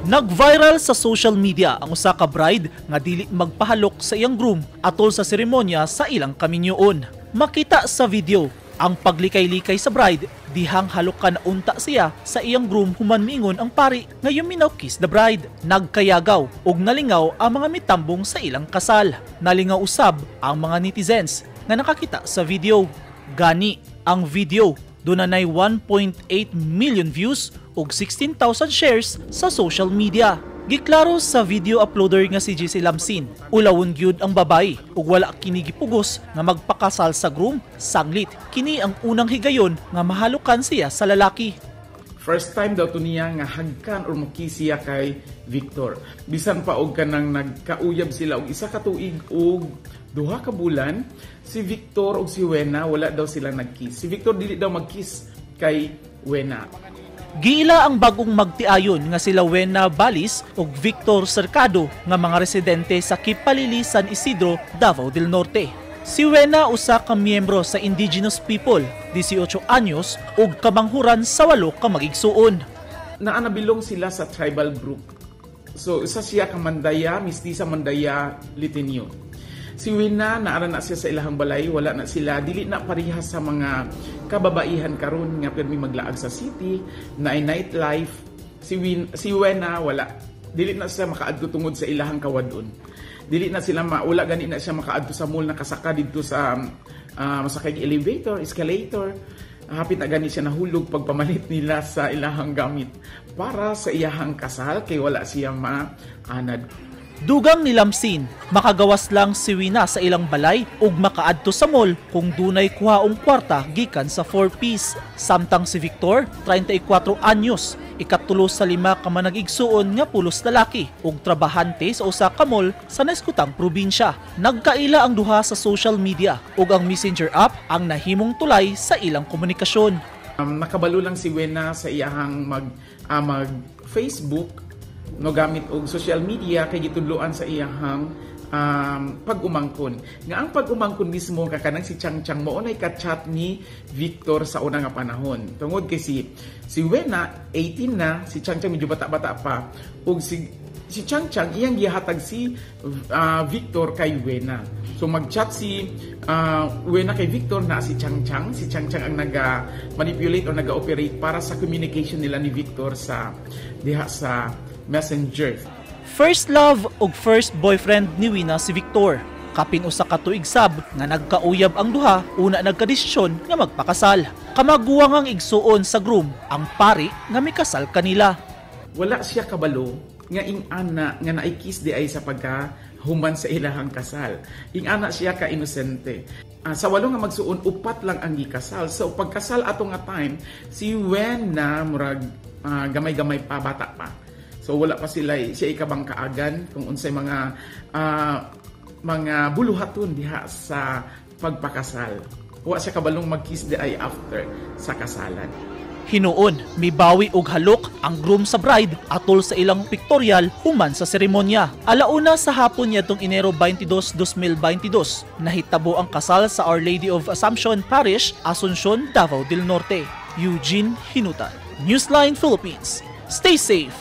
Nag-viral sa social media ang usa ka bride nga dili magpahalok sa iyang groom atol sa seremonya sa ilang kaminyoon. Makita sa video ang paglikay-likay sa bride dihang halokan unta siya sa iyang groom human miingon ang pari nga yuminaw kiss the bride. Nagkayagaw ug nalingaw ang mga mitambong sa ilang kasal. Nalingaw usab ang mga netizens nga nakakita sa video. Gani ang video dunay 1.8 million views ug 16,000 shares sa social media. Giklaro sa video uploader nga si JC Lamsin, ulawon gyud ang babae ug wala kini gipugos nga magpakasal sa groom, sanglit kini ang unang higayon nga mahalukan siya sa lalaki. First time daw to niya nga hagkan or mukisiya kay Victor. Bisan pa og kanang nagkauyab sila og isa ka tuig og duha ka bulan, si Victor ug si Wena wala daw sila nagkiss. Si Victor dili daw magkiss kay Wena. Giila ang bagong magtiayon nga sila Wena Balis ug Victor Cercado nga mga residente sa Kipalili, San Isidro, Davao del Norte. Si Wena usa ka miyembro sa indigenous people, 18 anyos ug kamanghuran sa 8 ka magigsuon. Naanabilong sila sa tribal group. So isa siya ka Mandaya, Mistisa Mandaya Litinyo. Si Wena naara na siya sa ilahang balay, wala na sila, dili na parihas sa mga kababaihan karon nga pirmi maglaag sa city, na nightlife. Si Wena wala, dili na siya makaadto tungod sa ilahang kawadon. Dili na sila wala gani na siya makaadto sa mall nakasaka dito sa masakay elevator, escalator. Hapit na gani siya nahulog pagpamalit nila sa ilahang gamit para sa iyahang kasal kay wala siya maanad. Dugang ni Lamsin, makagawas lang si Wena sa ilang balay ug makaadto sa mall kung dunay kuhaong kwarta gikan sa 4-piece. Samtang si Victor, 34 anyos, ikatulo sa 5 ka manag-igsuon nga pulos lalaki ug trabahante sa usa ka mall sa naeskutang probinsya. Nagkaila ang duha sa social media ug ang messenger app ang nahimong tulay sa ilang komunikasyon. Nakabalo lang si Wena sa iyahang mag-Facebook no gamit og social media kay gitudloan sa iyahang pag-umangkon. Nga ang pag-umangkon mismo kakanang si Chang Chang mo nay ka-chat ni Victor sa una nga panahon. Tungod kay si Wena 18 na, si Chang Chang medyo bata-bata pa ug si Chang Chang iyang gihatag si Victor kay Wena. So mag-chat si Wena kay Victor na si Chang Chang. Si Chang Chang ang naga-manipulate o naga-operate para sa communication nila ni Victor sa diha sa Messenger. First love ug first boyfriend ni Wena si Victor. Kapin usa ka tuig sab nga nagkauyab ang duha, una nagkadesisyon nga magpakasal. Kamaguwang ang igsuon sa groom ang pari nga mikasal kanila. Wala siya kabalo nga ing-ana nga naikis di ay sa pagkahuman sa ilahang kasal. Ing-ana siya ka inosente. Sa 8 nga magsuon, 4 lang ang gikasal. So pagkasal ato nga time, si Wena murag gamay-gamay pa, bata pa. So wala pa siya ikabang kaagan kung unsay mga buluhaton diha sa pagpakasal. Wa siya kabalong mag-kiss di ay after sa kasalan. Hinuon, mibawi og halok ang groom sa bride atol sa ilang pictorial human sa seremonya. Alauna sa hapon nitong Enero 22, 2022, nahitabo ang kasal sa Our Lady of Assumption Parish, Asuncion, Davao del Norte. Eugene Hinutan, Newsline Philippines. Stay safe!